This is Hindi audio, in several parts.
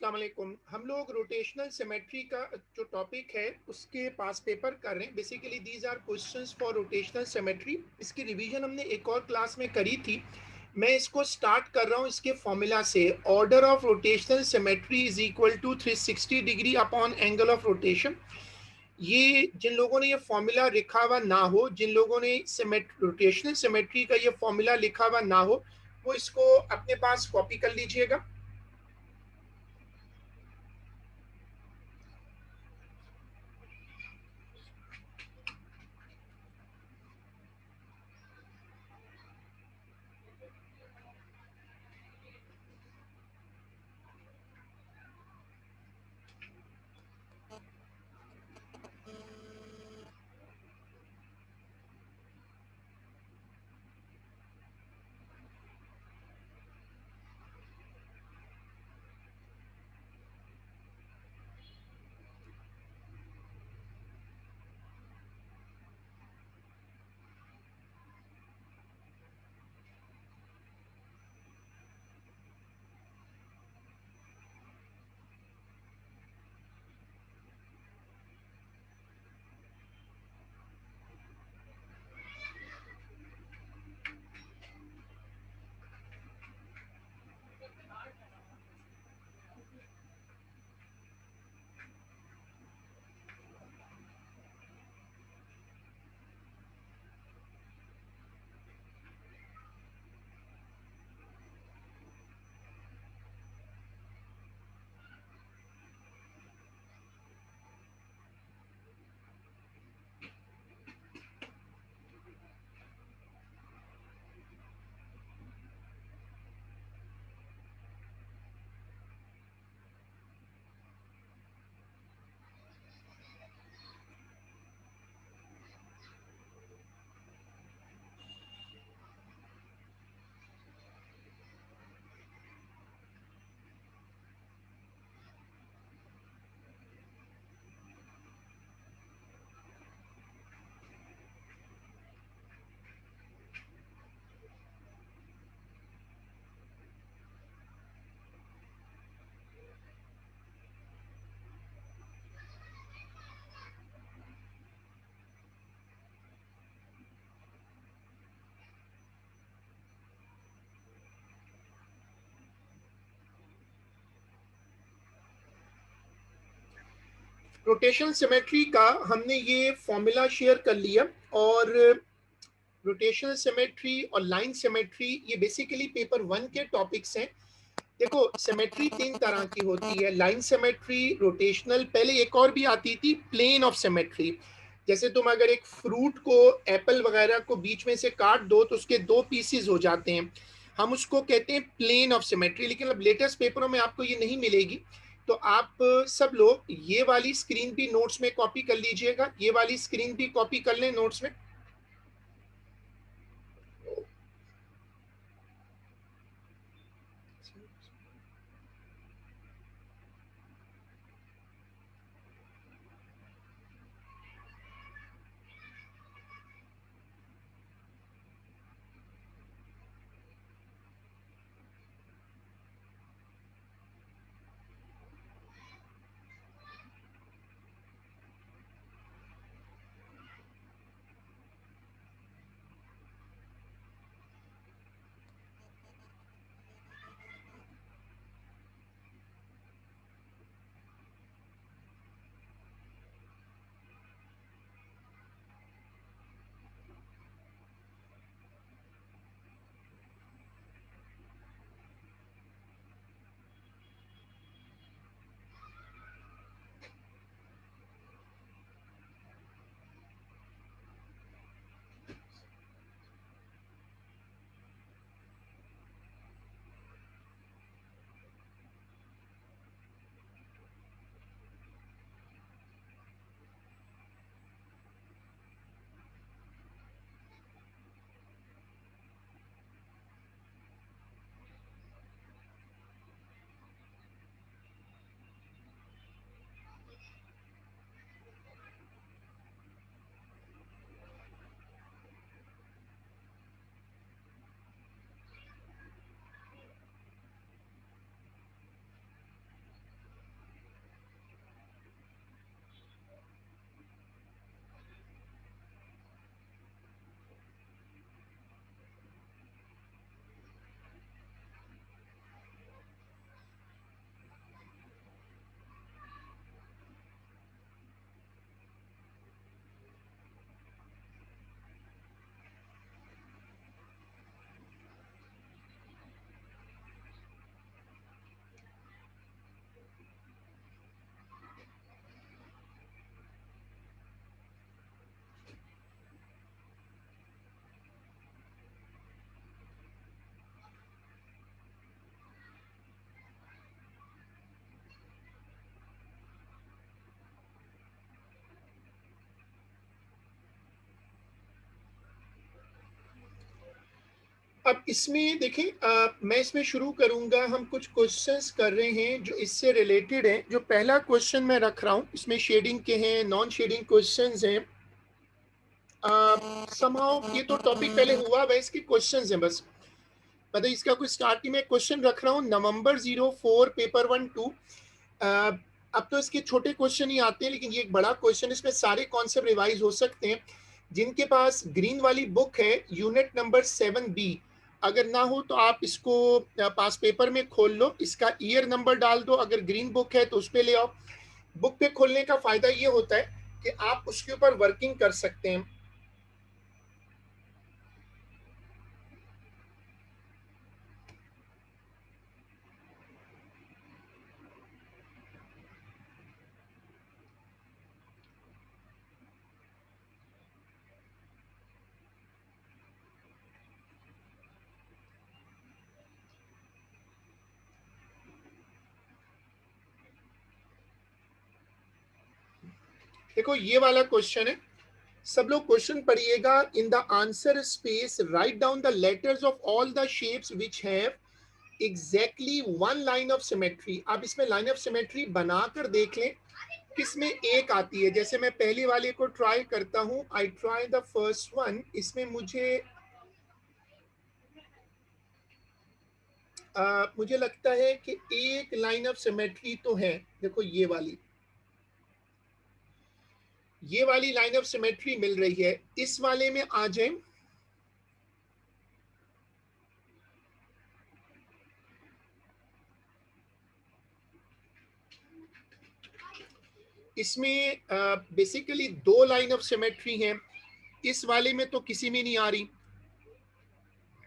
अस्सलाम वालेकुम। हम लोग रोटेशनल सिमेट्री का जो टॉपिक है उसके पास पेपर कर रहे हैं। Basically these are questions for rotational symmetry. इसकी रिवीजन हमने एक और क्लास में करी थी। मैं इसको स्टार्ट कर रहा हूँ इसके फॉर्मूला से। Order of rotational symmetry is equal to 360 degree upon angle of rotation. ये जिन लोगों ने ये फॉर्मूला लिखा हुआ ना हो, जिन लोगों ने रोटेशनल सिमेट्री का ये फॉर्मूला लिखा हुआ ना हो, वो इसको अपने पास कॉपी कर लीजिएगा। रोटेशनल सिमेट्री का हमने ये फॉर्मूला शेयर कर लिया। और रोटेशनल सिमेट्री और लाइन सिमेट्री ये बेसिकली पेपर 1 के टॉपिक्स हैं। देखो, सिमेट्री 3 तरह की होती है। लाइन सिमेट्री, रोटेशनल, पहले एक और भी आती थी, प्लेन ऑफ सिमेट्री। जैसे तुम अगर एक फ्रूट को, एप्पल वगैरह को बीच में से काट दो तो उसके 2 पीसेस हो जाते हैं, हम उसको कहते हैं प्लेन ऑफ सिमेट्री। लेकिन अब लेटेस्ट पेपरों में आपको ये नहीं मिलेगी। तो आप सब लोग ये वाली स्क्रीन भी नोट्स में कॉपी कर लीजिएगा, ये वाली स्क्रीन भी कॉपी कर लें नोट्स में। अब इसमें देखें, मैं इसमें शुरू करूंगा। हम कुछ क्वेश्चंस कर रहे हैं जो इससे रिलेटेड हैं। जो पहला क्वेश्चन मैं रख रहा हूं, इसमें शेडिंग के हैं, नॉन शेडिंग क्वेश्चंस हैं। समहाउ ये तो टॉपिक पहले हुआ, वह इसके क्वेश्चंस हैं बस। मतलब इसका कोई स्टार्टिंग में क्वेश्चन रख रहा हूँ, नवंबर 04 पेपर 1-2। अब तो इसके छोटे क्वेश्चन ही आते हैं, लेकिन ये एक बड़ा क्वेश्चन, इसमें सारे कॉन्सेप्ट रिवाइज हो सकते हैं। जिनके पास ग्रीन वाली बुक है, यूनिट नंबर 7B, अगर ना हो तो आप इसको पास पेपर में खोल लो, इसका ईयर नंबर डाल दो। अगर ग्रीन बुक है तो उस पर ले आओ। बुक पे खोलने का फायदा ये होता है कि आप उसके ऊपर वर्किंग कर सकते हैं। देखो ये वाला क्वेश्चन है, सब लोग क्वेश्चन पढ़िएगा। In the answer space write down the letters of all the shapes which have exactly one line of symmetry. आप इसमें लाइन ऑफ सिमेट्री बनाकर देख लें किसमें एक आती है। जैसे मैं पहले वाले को ट्राई करता हूं, I try the first one. इसमें मुझे लगता है कि एक लाइन ऑफ सिमेट्री तो है। देखो ये वाली लाइन ऑफ सिमेट्री मिल रही है। इस वाले में आ जाए, इसमें बेसिकली दो लाइन ऑफ सिमेट्री हैं। इस वाले में तो किसी में नहीं आ रही।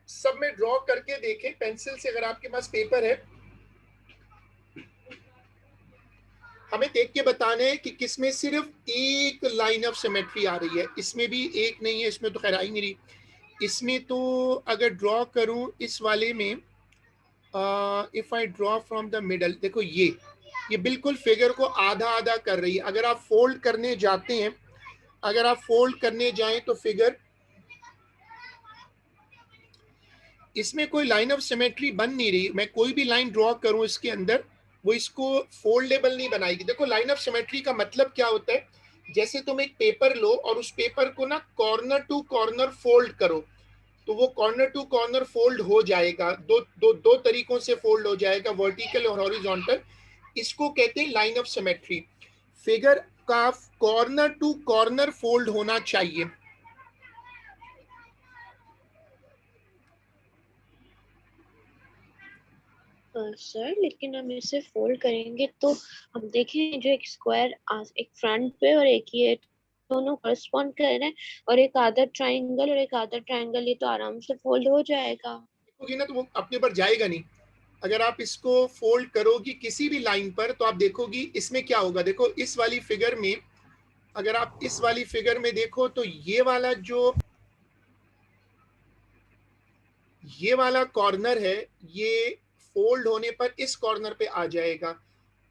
सब में ड्रॉ करके देखें पेंसिल से, अगर आपके पास पेपर है। हमें देख के बताना है कि किसमें सिर्फ एक लाइन ऑफ सिमेट्री आ रही है। इसमें भी एक नहीं है, इसमें तो खैर आ ही नहीं रही। इसमें तो अगर ड्रॉ करूं इस वाले में, if I draw from the middle, देखो ये बिल्कुल फिगर को आधा आधा कर रही है। अगर आप फोल्ड करने जाते हैं, अगर आप फोल्ड करने जाएं तो फिगर, इसमें कोई लाइन ऑफ सिमेट्री बन नहीं रही। मैं कोई भी लाइन ड्रॉ करूं इसके अंदर, वो इसको फोल्डेबल नहीं बनाएगी। देखो लाइन ऑफ सिमेट्री का मतलब क्या होता है, जैसे तुम एक पेपर लो और उस पेपर को ना कॉर्नर टू कॉर्नर फोल्ड करो, तो वो कॉर्नर टू कॉर्नर फोल्ड हो जाएगा। दो तरीकों से फोल्ड हो जाएगा, वर्टिकल और हॉरिजॉन्टल। इसको कहते हैं लाइन ऑफ सिमेट्री। फिगर का कॉर्नर टू कॉर्नर फोल्ड होना चाहिए। सर लेकिन हम इसे फोल्ड करेंगे तो हम देखें जो एक स्क्वायर एक फ्रंट पे और एक ये दोनों करस्पॉन्ड कर रहे हैं, और एक आधा ट्राइंगल और एक आधा ट्राइंगल, ये तो आराम से फोल्ड हो जाएगा। देखोगी ना तो वो अपने पर जाएगा नहीं। अगर आप इसको फोल्ड करोगी किसी भी लाइन पर तो आप देखोगी इसमें क्या होगा। देखो इस वाली फिगर में, अगर आप इस वाली फिगर में देखो तो ये वाला कॉर्नर है, ये फोल्ड होने पर इस कॉर्नर पे आ जाएगा।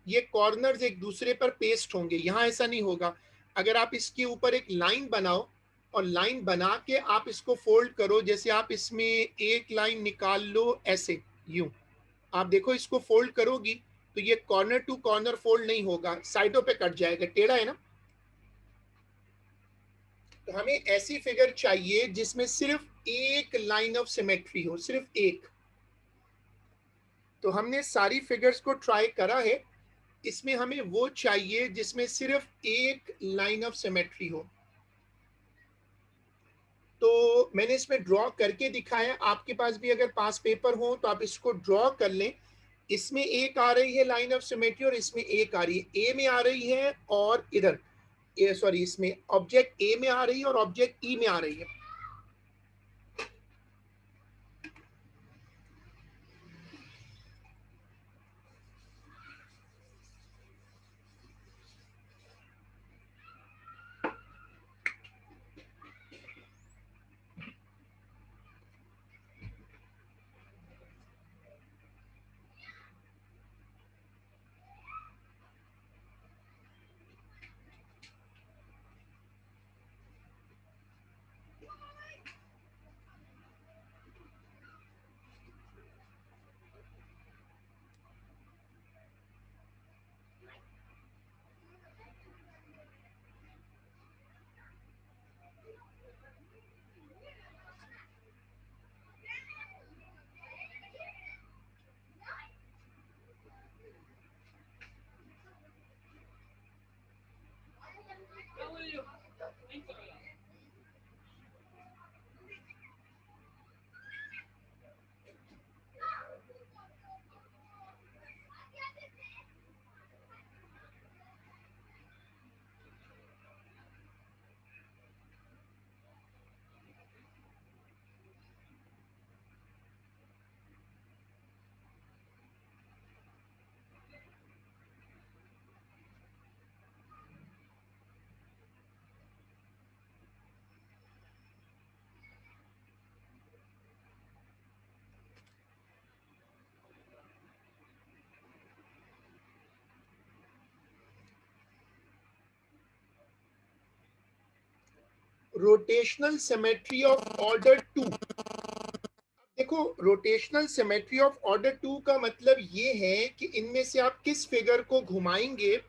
ये कॉर्नर्स एक दूसरे पर पेस्ट होंगे, यहां ऐसा नहीं होगा। अगर आप इसके ऊपर एक लाइन बनाओ और लाइन बना के आप इसको फोल्ड करो, जैसे आप इसमें एक लाइन निकाल लो ऐसे, यूं आप देखो इसको फोल्ड करोगी तो ये कॉर्नर टू कॉर्नर फोल्ड नहीं होगा, साइडों पे कट जाएगा, टेढ़ा है ना। तो हमें ऐसी फिगर चाहिए जिसमें सिर्फ एक लाइन ऑफ सिमेट्री हो, सिर्फ एक। तो हमने सारी फिगर्स को ट्राई करा है, इसमें हमें वो चाहिए जिसमें सिर्फ एक लाइन ऑफ सिमेट्री हो। तो मैंने इसमें ड्रॉ करके दिखाया। आपके पास भी अगर पास पेपर हो तो आप इसको ड्रॉ कर लें। इसमें एक आ रही है लाइन ऑफ सिमेट्री और इसमें एक आ रही है, ए में आ रही है और इधर सॉरी इसमें ऑब्जेक्ट ए में आ रही है और ऑब्जेक्ट ई में आ रही है। Rotational symmetry of order 2। देखो, रोटेशनल सिमेट्री ऑफ ऑर्डर 2 का मतलब ये है कि इनमें से आप किस फिगर को घुमाएंगे,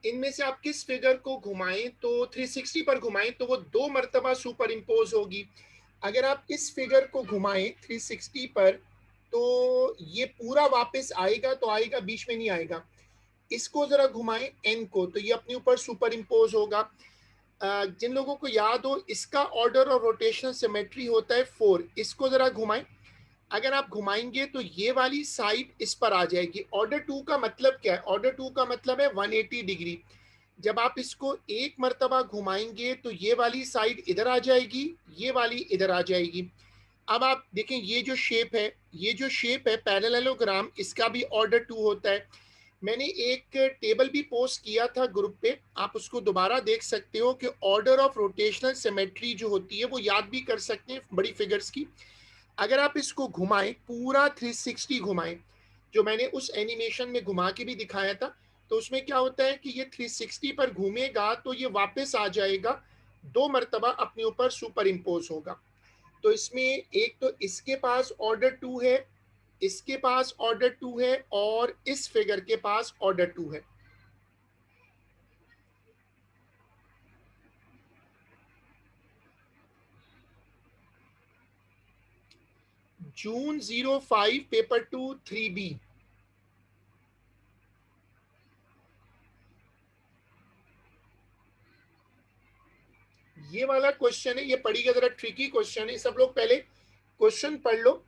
इनमें से आप किस फिगर को घुमाएं तो 360 पर घुमाएं तो वो 2 मरतबा सुपर इम्पोज होगी। अगर आप इस फिगर को घुमाएं 360 पर तो ये पूरा वापस आएगा, तो आएगा, बीच में नहीं आएगा। इसको जरा घुमाएं एन को, तो ये अपने ऊपर सुपर इम्पोज होगा। जिन लोगों को याद हो, इसका ऑर्डर और रोटेशनल सिमेट्री होता है 4। इसको जरा घुमाएं, अगर आप घुमाएंगे तो ये वाली साइड इस पर आ जाएगी। ऑर्डर 2 का मतलब क्या है? ऑर्डर 2 का मतलब है 180 डिग्री। जब आप इसको एक मरतबा घुमाएंगे तो ये वाली साइड इधर आ जाएगी, ये वाली इधर आ जाएगी। अब आप देखें, ये जो शेप है, ये जो शेप है पैरेललोग्राम, इसका भी ऑर्डर 2 होता है। मैंने एक टेबल भी पोस्ट किया था ग्रुप पे, आप उसको दोबारा देख सकते हो कि ऑर्डर ऑफ रोटेशनल सिमेट्री जो होती है वो याद भी कर सकते हैं बड़ी फिगर्स की। अगर आप इसको घुमाएं, पूरा 360 घुमाएं, जो मैंने उस एनिमेशन में घुमा के भी दिखाया था, तो उसमें क्या होता है कि ये 360 पर घूमेगा तो ये वापस आ जाएगा, 2 मरतबा अपने ऊपर सुपर इम्पोज होगा। तो इसमें एक तो इसके पास ऑर्डर 2 है, इसके पास ऑर्डर 2 है, और इस फिगर के पास ऑर्डर 2 है। जून 05 पेपर 2 3B। ये वाला क्वेश्चन है, ये पढ़िएगा जरा, ट्रिकी क्वेश्चन है। सब लोग पहले क्वेश्चन पढ़ लो।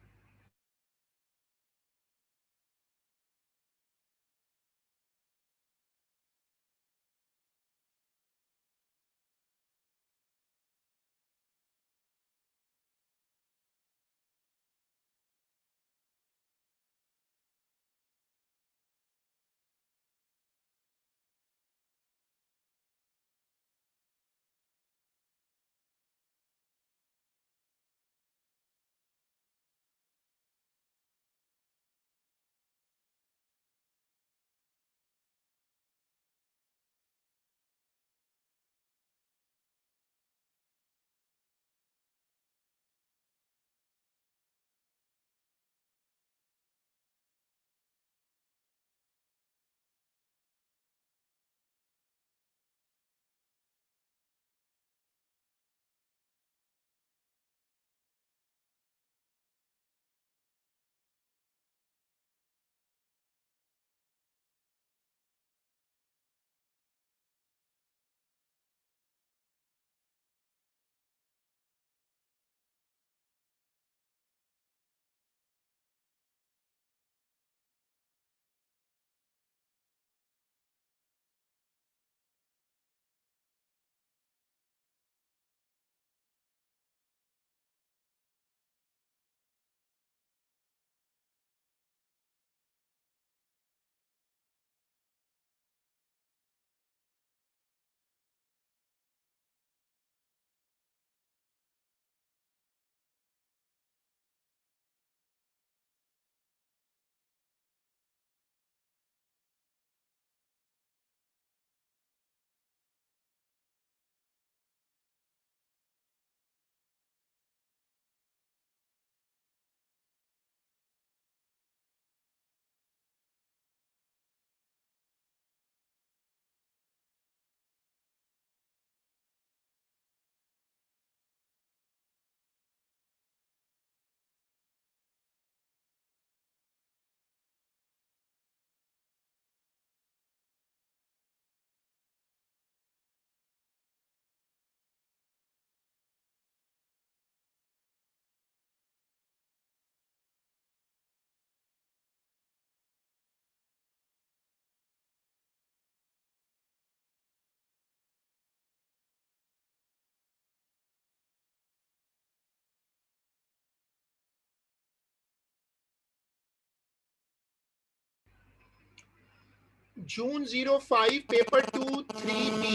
जून 05 paper 2 3B।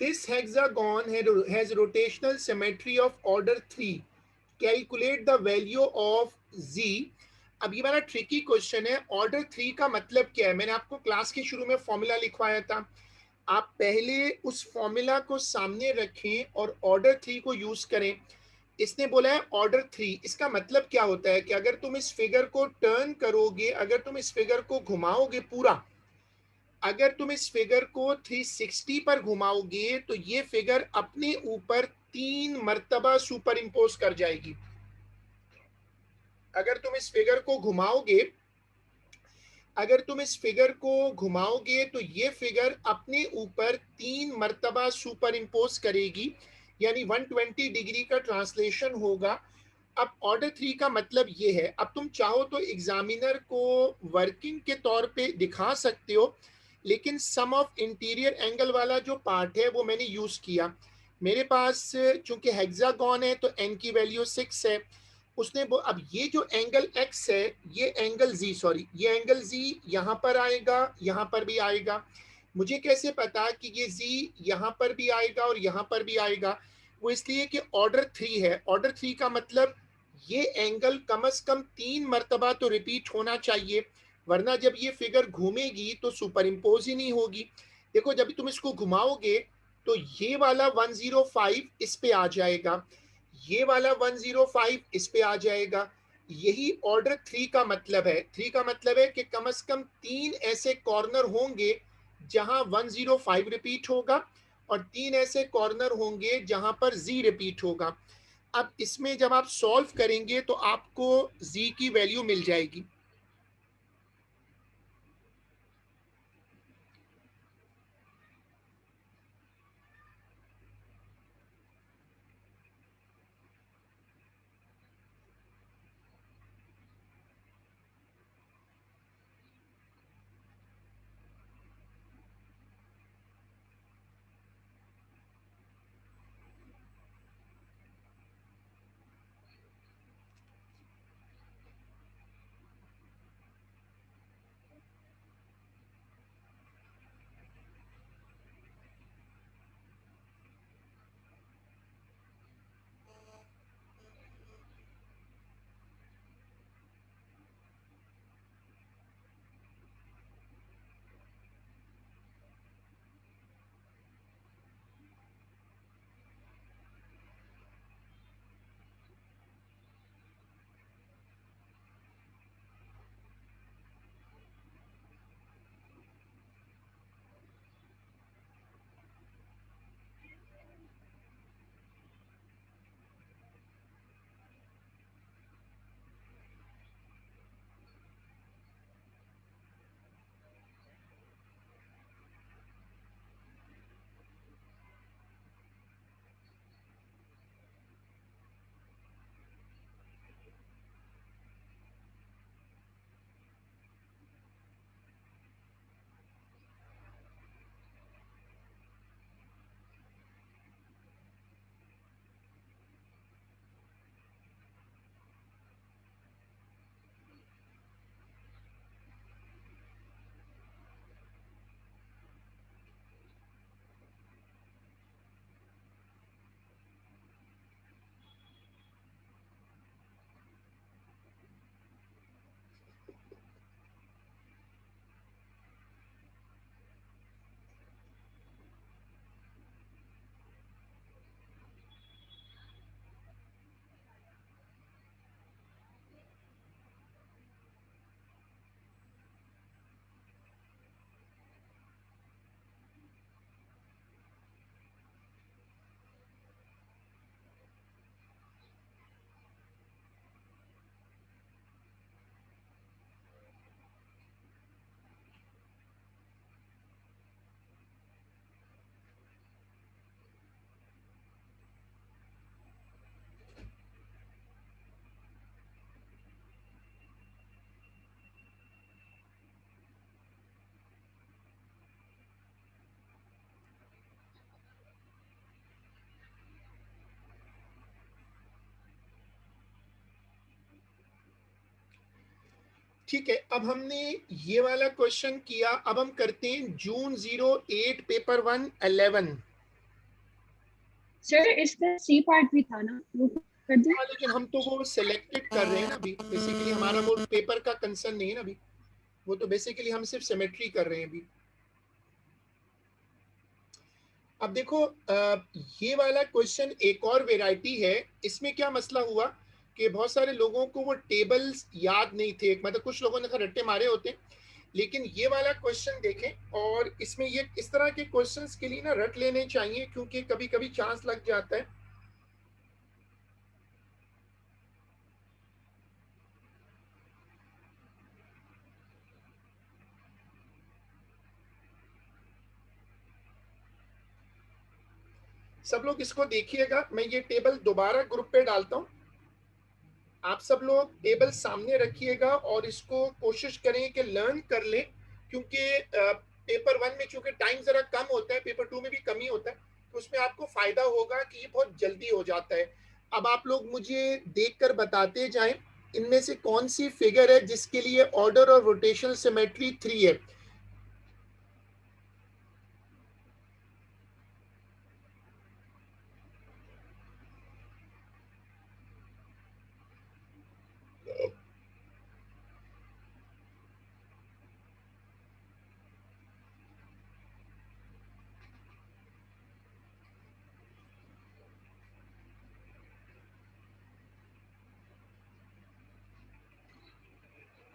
This hexagon has rotational symmetry of order 3. Calculate the value of z। अब ये वाला ट्रिकी क्वेश्चन है। ऑर्डर 3 का मतलब क्या है? मैंने आपको क्लास के शुरू में फॉर्मूला लिखवाया था। आप पहले उस फॉर्मूला को सामने रखें और ऑर्डर 3 को यूज करें। इसने बोला है ऑर्डर 3, इसका मतलब क्या होता है कि अगर तुम इस फिगर को टर्न करोगे, अगर तुम इस फिगर को घुमाओगे पूरा, अगर तुम इस फिगर को 360 पर घुमाओगे तो ये फिगर अपने ऊपर 3 मर्तबा सुपर इम्पोज कर जाएगी। अगर तुम इस फिगर को घुमाओगे, अगर तुम इस फिगर को घुमाओगे तो ये फिगर अपने ऊपर 3 मर्तबा सुपर इम्पोज करेगी, यानी 120 डिग्री का ट्रांसलेशन होगा। अब ऑर्डर 3 का मतलब ये है। अब तुम चाहो तो एग्जामिनर को वर्किंग के तौर पे दिखा सकते हो, लेकिन सम ऑफ इंटीरियर एंगल वाला जो पार्ट है वो मैंने यूज किया। मेरे पास चूंकि हेक्सागोन है तो n की वैल्यू 6 है। उसने अब ये जो एंगल x है, ये एंगल z, सॉरी, ये एंगल z यहाँ पर आएगा, यहाँ पर भी आएगा। मुझे कैसे पता कि ये z यहाँ पर भी आएगा और यहाँ पर भी आएगा? वो इसलिए कि ऑर्डर 3 है। ऑर्डर 3 का मतलब ये एंगल कम से कम 3 मर्तबा तो रिपीट होना चाहिए, वरना जब ये फिगर घूमेगी तो सुपर इम्पोज ही नहीं होगी। देखो, जब तुम इसको घुमाओगे तो ये वाला 105 इस पे आ जाएगा, ये वाला 105 इस पे आ जाएगा। यही ऑर्डर 3 का मतलब है। 3 का मतलब है कि कम से कम 3 ऐसे कॉर्नर होंगे जहां 105 रिपीट होगा और 3 ऐसे कॉर्नर होंगे जहां पर z रिपीट होगा। अब इसमें जब आप सॉल्व करेंगे तो आपको z की वैल्यू मिल जाएगी। ठीक है, अब हमने ये वाला क्वेश्चन किया। अब हम करते हैं जून 08 पेपर 1 11। सर इसका सी पार्ट भी था ना? कर दे। हाँ, लेकिन हम तो वो सिलेक्टेड कर रहे हैं ना अभी, बेसिकली हमारा वो पेपर का कंसर्न नहीं है ना अभी, वो तो बेसिकली हम सिर्फ सिमेट्री कर रहे हैं अभी। अब देखो ये वाला क्वेश्चन एक और वेराइटी है। इसमें क्या मसला हुआ कि बहुत सारे लोगों को वो टेबल्स याद नहीं थे, मतलब कुछ लोगों ने रट्टे मारे होते। लेकिन ये वाला क्वेश्चन देखें, और इसमें ये इस तरह के क्वेश्चंस के लिए ना रट लेने चाहिए, क्योंकि कभी कभी चांस लग जाता है। सब लोग इसको देखिएगा, मैं ये टेबल दोबारा ग्रुप पे डालता हूं। आप सब लोग टेबल सामने रखिएगा और इसको कोशिश करें कि लर्न कर लें, क्योंकि पेपर 1 में चूंकि टाइम जरा कम होता है, पेपर 2 में भी कम ही होता है, तो उसमें आपको फायदा होगा कि ये बहुत जल्दी हो जाता है। अब आप लोग मुझे देखकर बताते जाएं, इनमें से कौन सी फिगर है जिसके लिए ऑर्डर और रोटेशनल सिमेट्री 3 है।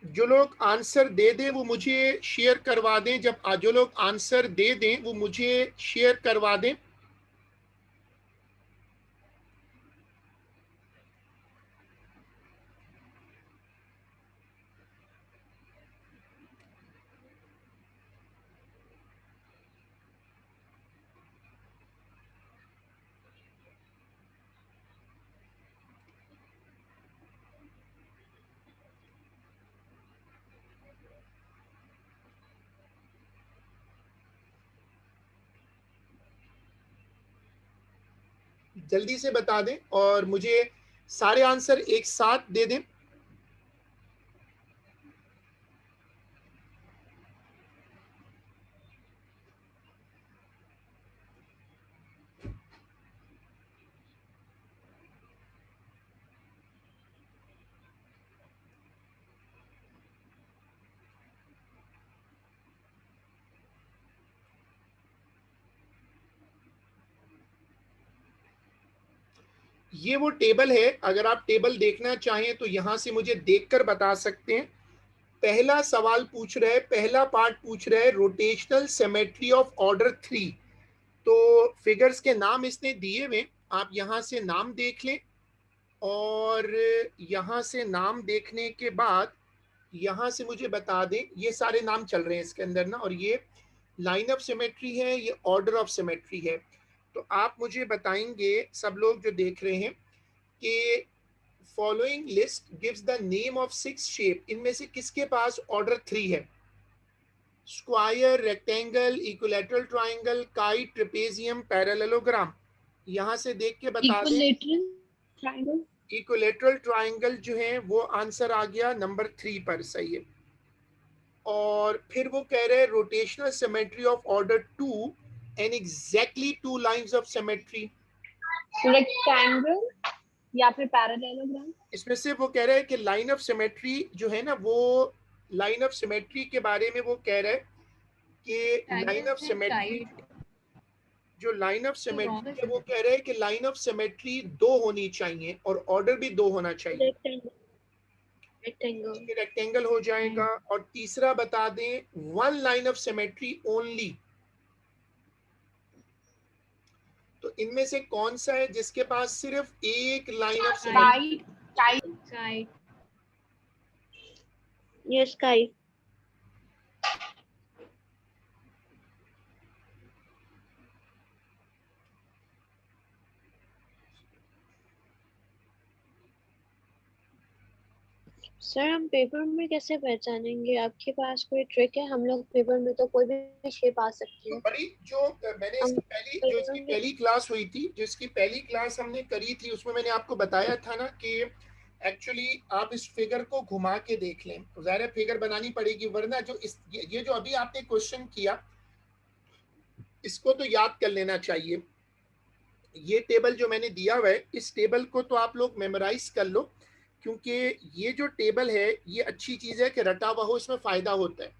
जो लोग आंसर दे दें वो मुझे शेयर करवा दें। जब जो लोग आंसर दे दें वो मुझे शेयर करवा दें। जल्दी से बता दें और मुझे सारे आंसर एक साथ दे दें। ये वो टेबल है, अगर आप टेबल देखना चाहें तो यहां से मुझे देखकर बता सकते हैं। पहला सवाल पूछ रहा है, पहला पार्ट पूछ रहा है रोटेशनल सिमेट्री ऑफ ऑर्डर 3। तो फिगर्स के नाम इसने दिए हुए, आप यहां से नाम देख लें, और यहां से नाम देखने के बाद यहां से मुझे बता दें। ये सारे नाम चल रहे हैं इसके अंदर ना, और ये लाइन ऑफ सिमेट्री है, ये ऑर्डर ऑफ सिमेट्री है। तो आप मुझे बताएंगे सब लोग जो देख रहे हैं कि following list gives the name of 6 shape, इनमें से किसके पास ऑर्डर 3 है? Square, rectangle, equilateral triangle, kite, trapezium, parallelogram. यहां से देख के बता दें। Equilateral triangle. इक्विलैटरल ट्राइंगल जो है वो आंसर आ गया नंबर 3 पर, सही है। और फिर वो कह रहे हैं rotational symmetry of order 2 and exactly 2 lines of symmetry. Rectangle या फिर पैरेललोग्राम। इसमें से वो कह रहे हैं कि लाइन ऑफ सिमेट्री जो है ना, वो लाइन ऑफ सिमेट्री के बारे में वो कह रहे हैं कि लाइन ऑफ सिमेट्री, जो लाइन ऑफ सिमेट्री है वो कह रहे हैं कि लाइन ऑफ सिमेट्री 2 होनी चाहिए और ऑर्डर भी 2 होना चाहिए। रेक्टेंगल। रेक्टेंगल। रेक्टेंगल हो जाएगा। और तीसरा बता दें, 1 लाइन ऑफ सिमेट्री ओनली। तो इनमें से कौन सा है जिसके पास सिर्फ एक लाइन ऑफ सिमेट्री? स्काई। ये स्काई। सर हम पेपर में कैसे पहचानेंगे? आपके पास कोई ट्रिक है? हम लोग पेपर में तो कोई भी शेप आ सकती तो है। बड़ी जो मैंने हम इसकी पहली क्लास हुई थी, जो इसकी पहली क्लास हमने करी थी, उसमें मैंने आपको बताया था ना कि एक्चुअली आप इस फिगर को घुमा के देख लें, तो ज़ाहिर है फिगर बनानी पड़ेगी, वरना जो ये जो अभी आपने क्वेश्चन किया इसको तो याद कर लेना चाहिए। ये टेबल जो मैंने दिया हुआ है, इस टेबल को तो आप लोग मेमोराइज कर लो, क्योंकि ये जो टेबल है ये अच्छी चीज़ है कि रटा हुआ हो, इसमें फ़ायदा होता है।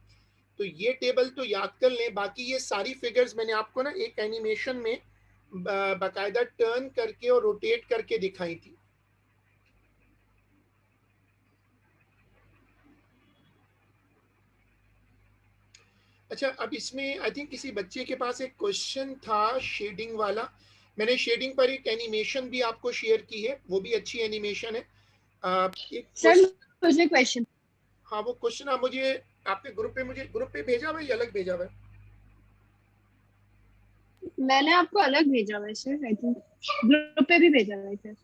तो ये टेबल तो याद कर लें। बाकी ये सारी फिगर्स मैंने आपको ना एक एनिमेशन में बाकायदा टर्न करके और रोटेट करके दिखाई थी। अच्छा, अब इसमें आई थिंक किसी बच्चे के पास एक क्वेश्चन था शेडिंग वाला। मैंने शेडिंग पर एक एनिमेशन भी आपको शेयर की है, वो भी अच्छी एनिमेशन है। एक सर क्वेश्चन, मुझे क्वेश्चन, हाँ वो क्वेश्चन आप मुझे आपके ग्रुप पे भेजा हुआ है या अलग भेजा हुआ है? मैंने आपको अलग भेजा हुआ है सर, आई थिंक ग्रुप पे भी भेजा हुआ है सर।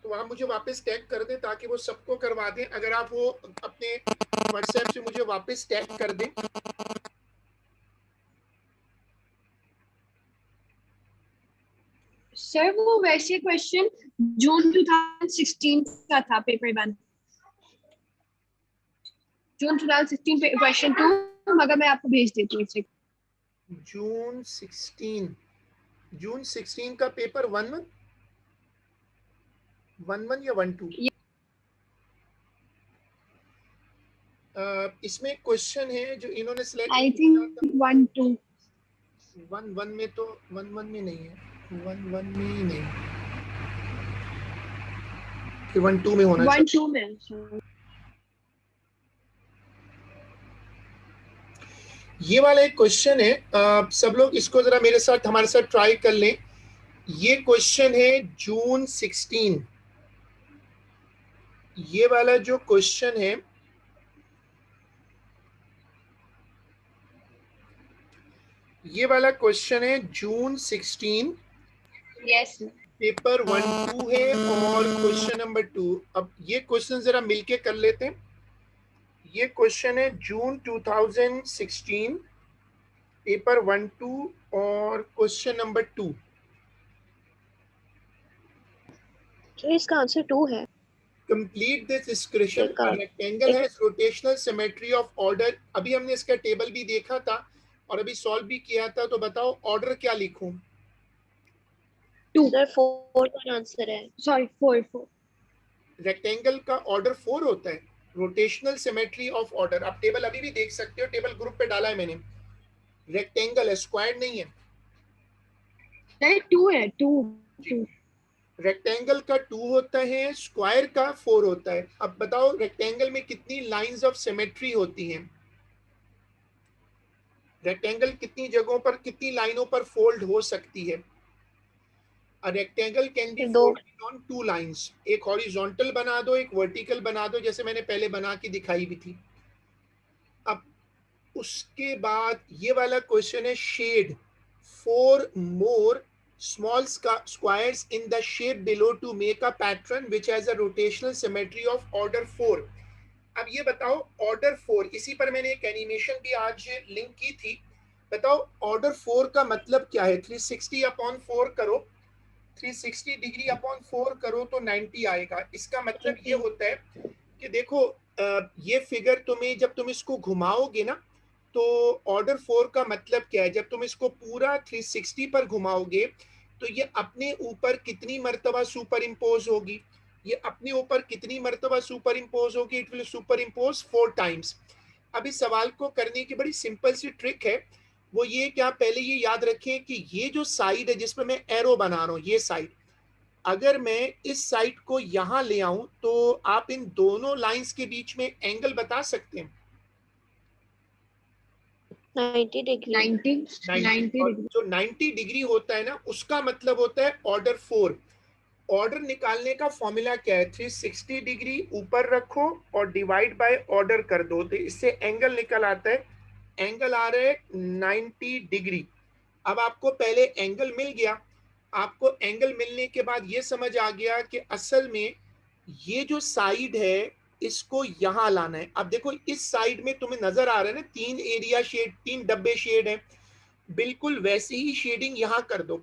तो आप मुझे वापस टैग कर दें ताकि वो सबको करवा दें। अगर आप वो अपने व्हाट्सएप से मुझे वापस टैग कर दें। सर वो वैसे क्वेश्चन जून 2016 का था, पेपर 1 जून 2016 पे क्वेश्चन 2, मगर मैं आपको भेज देती हूँ इसे। जून 16 का पेपर 1-1 या 1-2? इसमें क्वेश्चन है जो इन्होंने सिलेक्ट आई किया थिंक था 1-2 1-1 में, तो 1-1 में नहीं है, 1-1 में नहीं, फिर 1-2 में होना चाहिए। 1-2 में सर। ये वाला एक क्वेश्चन है, सब लोग इसको जरा मेरे साथ हमारे साथ ट्राई कर लें। ये क्वेश्चन है जून 16। ये वाला जो क्वेश्चन है, ये वाला क्वेश्चन है जून 16, यस पेपर 1-2 है और क्वेश्चन नंबर 2। अब ये क्वेश्चन जरा मिलके कर लेते हैं। ये क्वेश्चन है जून 2016, पेपर 1-2 और क्वेश्चन नंबर 2। तो इसका आंसर 2 है। Complete this description. एक रेक्टेंगल एक has rotational symmetry of order. अभी हमने इसका टेबल भी देखा था और अभी सॉल्व भी किया था। तो बताओ ऑर्डर क्या लिखूं? 2 सर 4 का आंसर है। सॉरी 4 रेक्टेंगल का ऑर्डर 4 होता है। रोटेशनल सिमेट्री ऑफ ऑर्डर, आप टेबल अभी भी देख सकते हो, टेबल ग्रुप पे डाला है मैंने। रेक्टेंगल है, स्क्वायर नहीं है। नहीं 2 है 2। रेक्टेंगल का 2 होता है, स्क्वायर का 4 होता है। अब बताओ रेक्टेंगल में कितनी लाइंस ऑफ सिमेट्री होती हैं? रेक्टेंगल कितनी जगहों पर, कितनी लाइनों पर फोल्ड हो सकती है? A rectangle can be 2। folded on 2 lines. एक हॉरिजॉन्टल बना दो, एक वर्टिकल बना दो, जैसे मैंने पहले बना के दिखाई भी थी। अब उसके बाद ये वाला क्वेश्चन है shade 4 more small squares in the shape below to make a pattern which has a rotational symmetry of order 4. अब ये बताओ ऑर्डर 4, इसी पर मैंने एक एनिमेशन भी आज लिंक की थी। बताओ ऑर्डर 4 का मतलब क्या है? 360 अपॉन 4 करो, 360 डिग्री अपॉन 4 करो तो 90 आएगा। इसका मतलब ये होता है कि देखो ये फिगर तुम्हें जब तुम इसको घुमाओगे ना, तो ऑर्डर 4 का मतलब क्या है? जब तुम इसको पूरा 360 पर घुमाओगे तो ये अपने ऊपर कितनी मर्तबा सुपर इम्पोज होगी? ये अपने ऊपर कितनी मर्तबा सुपर इम्पोज होगी? It will super impose 4 times. अब इस सवाल को करने की बड़ी सिंपल सी ट्रिक है। वो ये कि आप पहले ये याद रखें कि ये जो साइड है जिसमें मैं एरो बना रहा हूं, ये साइड, अगर मैं इस साइड को यहां ले आऊं तो आप इन दोनों लाइंस के बीच में एंगल बता सकते हैं? 90 डिग्री। 90 90। और डिग्री। जो 90 डिग्री होता है ना, उसका मतलब होता है ऑर्डर 4। ऑर्डर निकालने का फॉर्मूला क्या है? 360 डिग्री ऊपर रखो और डिवाइड बाय ऑर्डर कर दो, तो इससे एंगल निकल आता है। एंगल आ रहा है 90 डिग्री। अब आपको पहले एंगल मिल गया। आपको एंगल मिलने के बाद ये समझ आ गया कि असल में ये जो साइड है इसको यहां लाना है। अब देखो इस साइड में तुम्हें नजर आ रहा है ना 3 एरिया शेड, 3 डब्बे शेड है, बिल्कुल वैसे ही शेडिंग यहां कर दो।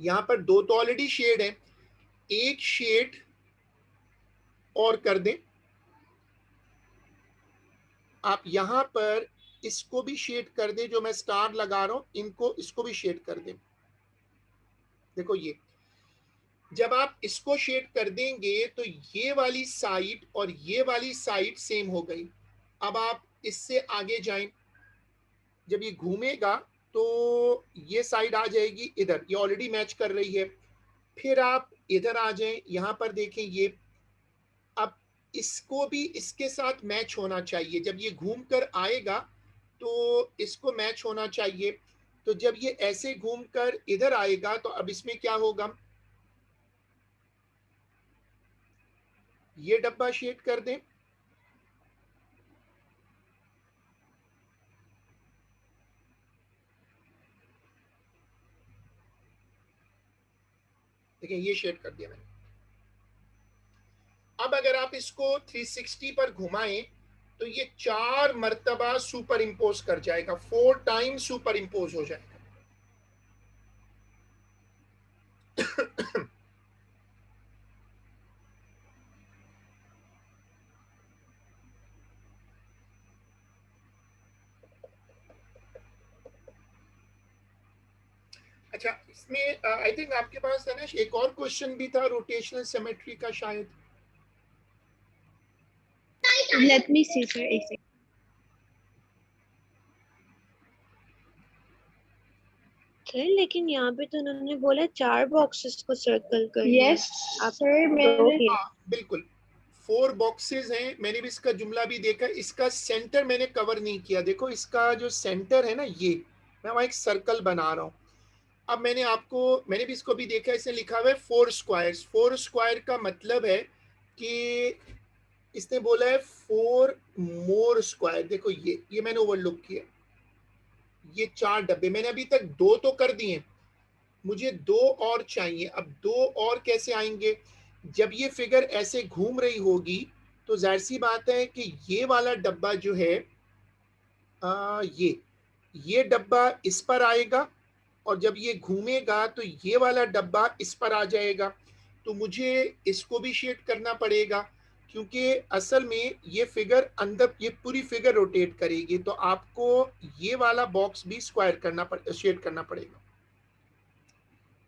यहां पर 2 तो ऑलरेडी शेड है, एक शेड और कर दें। आप यहां पर इसको भी शेड कर दें, जो मैं स्टार लगा रहा हूं इनको, इसको भी शेड कर दें। देखो ये जब आप इसको शेड कर देंगे तो ये वाली साइड और ये वाली साइड सेम हो गई। अब आप इससे आगे जाएं, जब ये घूमेगा तो ये साइड आ जाएगी इधर, ये ऑलरेडी मैच कर रही है। फिर आप इधर आ जाएं, यहां पर देखें ये, अब इसको भी इसके साथ मैच होना चाहिए। जब ये घूम कर आएगा तो इसको मैच होना चाहिए। तो जब ये ऐसे घूम कर इधर आएगा तो अब इसमें क्या होगा, ये डब्बा शेड कर दें, देखिए ये शेड कर दिया मैंने। अब अगर आप इसको 360 पर घुमाएं तो ये 4 मर्तबा सुपर इंपोज कर जाएगा, 4 टाइम सुपर इंपोज हो जाएगा। अच्छा, इसमें आई थिंक आपके पास है ना एक और क्वेश्चन भी था रोटेशनल सिमेट्री का शायद। Let me see sir, एक second. सर लेकिन यहाँ पे तो उन्होंने बोला 4 बॉक्सेस को सर्कल करना है। Yes, आप sir. दो मैंने ही हाँ बिल्कुल, 4 बॉक्सेस हैं। मैंने भी इसका जुमला भी देखा, इसका सेंटर मैंने कवर नहीं किया। देखो इसका जो सेंटर है ना, ये मैं वहां एक सर्कल बना रहा हूँ। अब मैंने भी इसको भी देखा, इसने लिखा हुआ है 4 स्क्वायर्स। 4 स्क्वायर का मतलब है कि इसने बोला है 4 मोर स्क्वायर। देखो ये मैंने ओवरलुक किया, ये 4 डब्बे मैंने अभी तक 2 तो कर दिए, मुझे 2 और चाहिए। अब 2 और कैसे आएंगे, जब ये फिगर ऐसे घूम रही होगी तो जाहिर सी बात है कि ये वाला डब्बा जो है ये डब्बा इस पर आएगा, और जब ये घूमेगा तो ये वाला डब्बा इस पर आ जाएगा। तो मुझे इसको भी शेड करना पड़ेगा, क्योंकि असल में ये फिगर अंदर, ये पूरी फिगर रोटेट करेगी, तो आपको ये वाला बॉक्स भी स्क्वायर करना शेड करना पड़ेगा।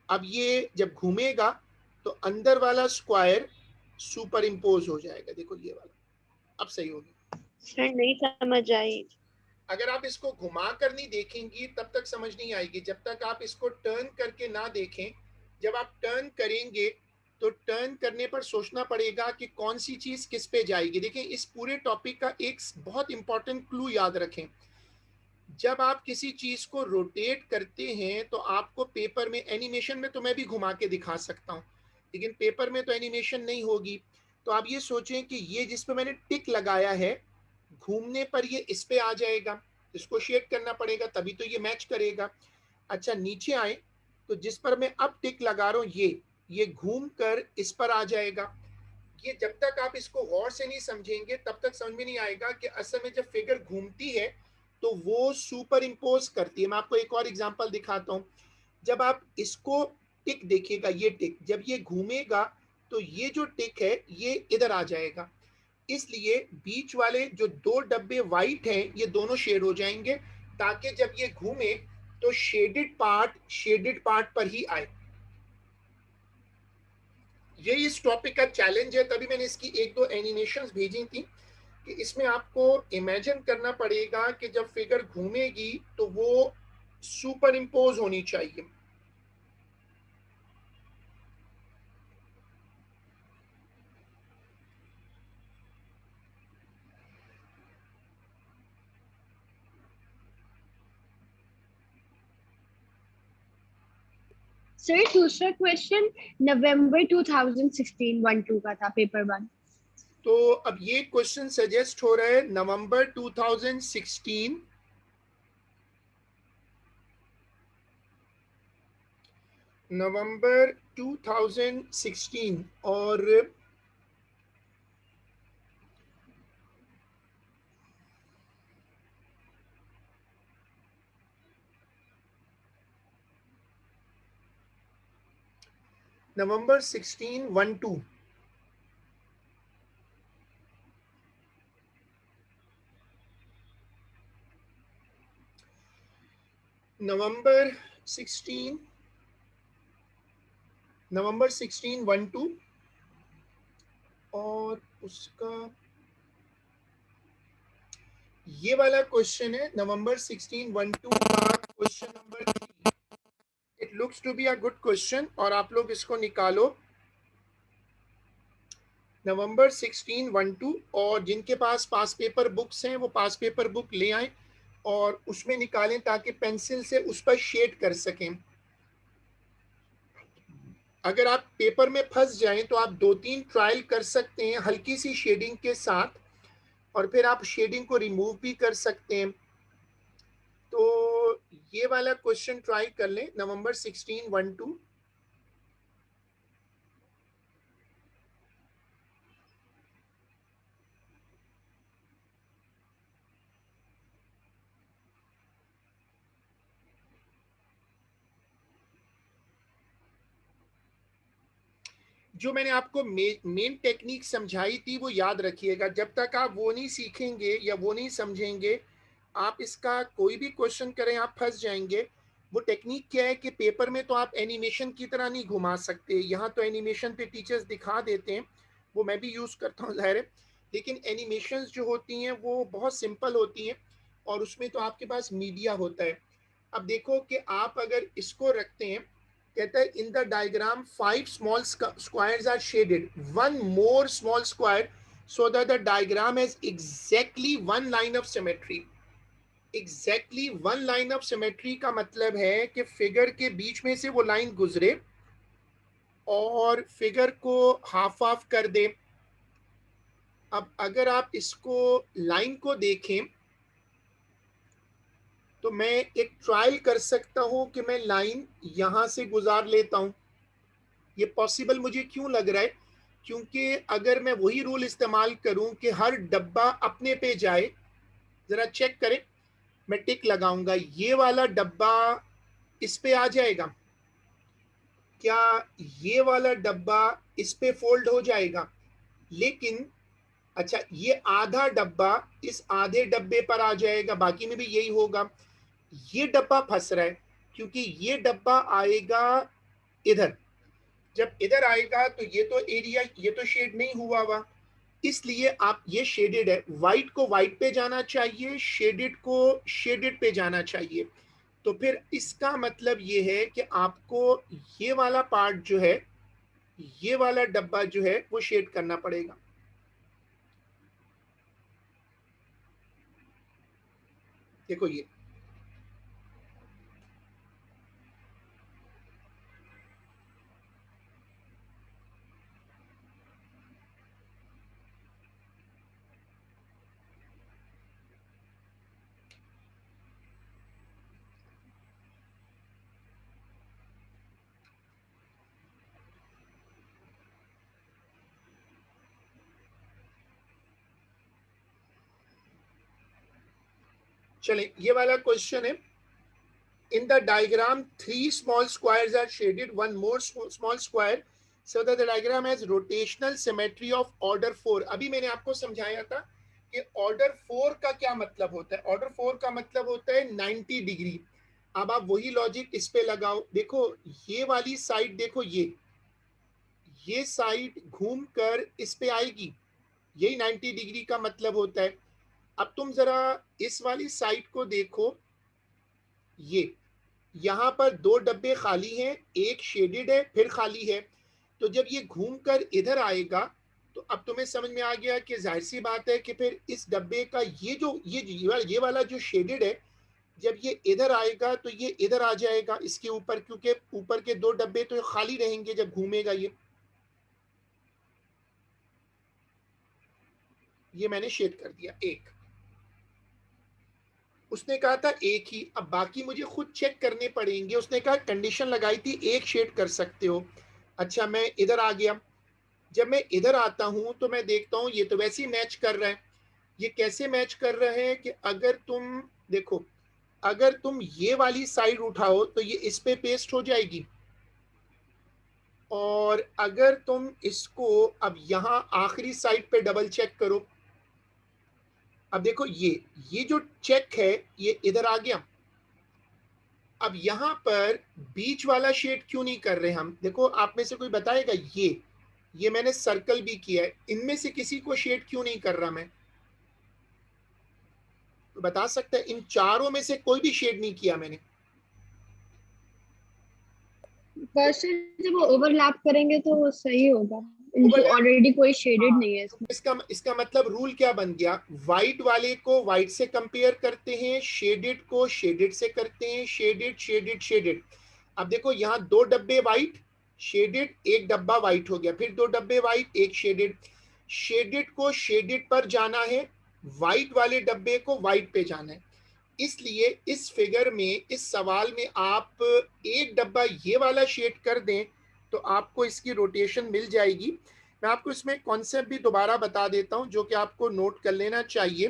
अब ये जब घूमेगा तो अंदर वाला स्क्वायर सुपर इम्पोज हो जाएगा। देखो ये वाला अब सही होगी। सर नहीं समझ आई। अगर आप इसको घुमा कर नहीं देखेंगी तब तक समझ नहीं आएगी, जब तक आप इसको टर्न करके ना देखें। जब आप टर्न करेंगे तो टर्न करने पर सोचना पड़ेगा कि कौन सी चीज किस पे जाएगी। देखें इस पूरे टॉपिक का एक बहुत इंपॉर्टेंट क्लू याद रखें, जब आप किसी चीज को रोटेट करते हैं तो आपको पेपर में, एनिमेशन में तो मैं भी घुमा के दिखा सकता हूँ, लेकिन पेपर में तो एनिमेशन नहीं होगी। तो आप ये सोचें कि ये जिस पे मैंने टिक लगाया है, घूमने पर ये इस पे आ जाएगा, इसको शेड करना पड़ेगा तभी तो ये मैच करेगा। अच्छा नीचे आए तो जिस पर मैं अब टिक लगा रहा हूँ ये घूम कर इस पर आ जाएगा। ये जब तक आप इसको गौर से नहीं समझेंगे तब तक समझ में नहीं आएगा कि असल में जब फिगर घूमती है तो वो सुपर इम्पोज करती है। मैं आपको एक और एग्जांपल दिखाता हूँ। जब आप इसको टिक देखिएगा, ये टिक जब ये घूमेगा तो ये जो टिक है ये इधर आ जाएगा, इसलिए बीच वाले जो 2 डब्बे वाइट हैं ये दोनों शेड हो जाएंगे, ताकि जब ये घूमे तो शेडेड पार्ट पर ही आए। ये इस टॉपिक का चैलेंज है, तभी मैंने इसकी 1-2 एनिमेशंस भेजी थी कि इसमें आपको इमेजिन करना पड़ेगा कि जब फिगर घूमेगी तो वो सुपर इम्पोज होनी चाहिए। सर दूसरा क्वेश्चन नवंबर 2016 1-2 का था, पेपर 1। तो अब ये क्वेश्चन सजेस्ट हो रहा है नवंबर 2016, नवंबर 2016 और नवंबर 16 1-2। नवंबर 16 नवंबर 16 1-2 और उसका ये वाला क्वेश्चन है नवंबर 16 1-2 का question number 3। It looks to be a good question और आप लोग इसको निकालो नवंबर 16 1-2 और जिनके पास पेपर बुक्स हैं वो पास पेपर बुक ले आए और उसमें निकालें ताकि पेंसिल से उस पर शेड कर सकें। अगर आप पेपर में फंस जाएं तो आप 2-3 ट्रायल कर सकते हैं हल्की सी शेडिंग के साथ और फिर आप शेडिंग को रिमूव भी कर सकते हैं। तो ये वाला क्वेश्चन ट्राई कर लें नवंबर 16 1-2। जो मैंने आपको मेन टेक्निक समझाई थी वो याद रखिएगा। जब तक आप वो नहीं सीखेंगे या वो नहीं समझेंगे आप इसका कोई भी क्वेश्चन करें आप फंस जाएंगे। वो टेक्निक क्या है कि पेपर में तो आप एनिमेशन की तरह नहीं घुमा सकते। यहाँ तो एनिमेशन पे टीचर्स दिखा देते हैं, वो मैं भी यूज़ करता हूँ ज़ाहिर है, लेकिन एनिमेशंस जो होती हैं वो बहुत सिंपल होती हैं और उसमें तो आपके पास मीडिया होता है। अब देखो कि आप अगर इसको रखते हैं, कहता है in the diagram 5 small squares are shaded, one more small square so that the diagram has exactly one line of symmetry। Exactly one line of symmetry का मतलब है कि फिगर के बीच में से वो लाइन गुजरे और फिगर को हाफ ऑफ कर दे। अब अगर आप इसको लाइन को देखें तो मैं एक ट्रायल कर सकता हूं कि मैं लाइन यहां से गुजार लेता हूं। ये पॉसिबल मुझे क्यों लग रहा है? क्योंकि अगर मैं वही रूल इस्तेमाल करूं कि हर डब्बा अपने पे जाए, जरा चेक करें, मैं टिक लगाऊंगा, ये वाला डब्बा इस पे आ जाएगा, क्या ये वाला डब्बा इस पे फोल्ड हो जाएगा? लेकिन अच्छा ये आधा डब्बा इस आधे डब्बे पर आ जाएगा, बाकी में भी यही होगा। ये डब्बा फंस रहा है क्योंकि ये डब्बा आएगा इधर, जब इधर आएगा तो ये तो एरिया, ये तो शेड नहीं हुआ हुआ, इसलिए आप ये शेडेड है, व्हाइट को व्हाइट पे जाना चाहिए, शेडेड को शेडेड पे जाना चाहिए। तो फिर इसका मतलब ये है कि आपको ये वाला पार्ट जो है, ये वाला डब्बा जो है वो शेड करना पड़ेगा। देखो ये चले, ये वाला क्वेश्चन है in the diagram 3 small squares are shaded, one more small square, so that the diagram has rotational symmetry of order 4। अभी मैंने आपको समझाया था कि ऑर्डर 4 का क्या मतलब होता है। ऑर्डर 4 का मतलब होता है 90 डिग्री। अब आप वही लॉजिक इस पे लगाओ, देखो ये वाली साइड, देखो ये साइड घूम कर इस पे आएगी, यही 90 डिग्री का मतलब होता है। अब तुम जरा इस वाली साइड को देखो, ये यहाँ पर दो डब्बे खाली हैं, एक शेडेड है फिर खाली है, तो जब ये घूमकर इधर आएगा तो अब तुम्हें समझ में आ गया कि जाहिर सी बात है कि फिर इस डब्बे का ये जो ये वाला जो शेडेड है, जब ये इधर आएगा तो ये इधर आ जाएगा इसके ऊपर, क्योंकि ऊपर के दो डब्बे तो खाली रहेंगे जब घूमेगा ये मैंने शेड कर दिया एक। उसने कहा था एक ही, अब बाकी मुझे खुद चेक करने पड़ेंगे। उसने कहा कंडीशन लगाई थी एक शेड कर सकते हो। अच्छा मैं इधर आ गया, जब मैं इधर आता हूं तो मैं देखता हूं ये तो वैसे ही मैच कर रहा है। ये कैसे मैच कर रहे हैं कि अगर तुम देखो, अगर तुम ये वाली साइड उठाओ तो ये इस पे पेस्ट हो जाएगी, और अगर तुम इसको अब यहां आखिरी साइड पे डबल चेक करो, अब देखो ये जो चेक है ये इधर आ गया, अब यहाँ पर बीच वाला शेड क्यों नहीं कर रहे हम? देखो आप में से कोई बताएगा? ये मैंने सर्कल भी किया है, इनमें से किसी को शेड क्यों नहीं कर रहा मैं? तो बता सकता है? इन चारों में से कोई भी शेड नहीं किया मैंने। सर जब वो ओवरलैप करेंगे तो वो सही होगा, ऑलरेडी कोई शेडेड नहीं है इसमें। इसका मतलब रूल क्या बन गया? व्हाइट वाले को व्हाइट से कंपेयर करते हैं, शेडेड को शेडेड से करते हैं, शेडेड शेडेड शेडेड। अब देखो यहाँ 2 डब्बे व्हाइट शेडेड, 1 डब्बा व्हाइट हो गया, फिर 2 डब्बे व्हाइट, 1 शेडेड। शेडेड को शेडेड पर जाना है, व्हाइट वाले डब्बे को व्हाइट पे जाना है। इसलिए इस फिगर में, इस सवाल में आप 1 डब्बा ये वाला शेड कर दें तो आपको इसकी रोटेशन मिल जाएगी। मैं आपको इसमें कॉन्सेप्ट भी दोबारा बता देता हूं जो कि आपको नोट कर लेना चाहिए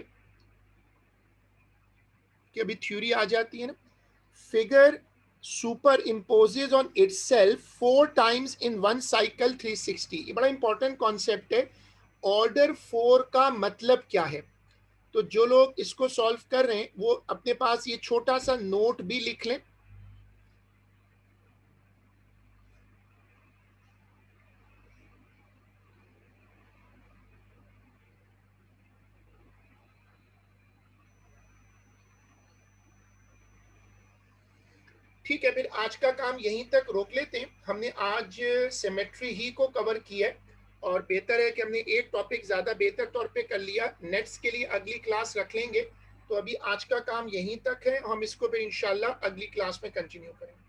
कि अभी थ्योरी आ जाती है ना। Figure super imposes on itself 4 times in one cycle 360। ये बड़ा इंपॉर्टेंट कॉन्सेप्ट है। ऑर्डर 4 का मतलब क्या है? तो जो लोग इसको सॉल्व कर रहे हैं वो अपने पास ये छोटा सा नोट भी लिख लें। ठीक है, फिर आज का काम यहीं तक रोक लेते हैं। हमने आज सिमेट्री ही को कवर किया है और बेहतर है कि हमने एक टॉपिक ज्यादा बेहतर तौर पे कर लिया। नेक्स्ट के लिए अगली क्लास रख लेंगे। तो अभी आज का काम यहीं तक है, हम इसको फिर इंशाल्लाह अगली क्लास में कंटिन्यू करेंगे।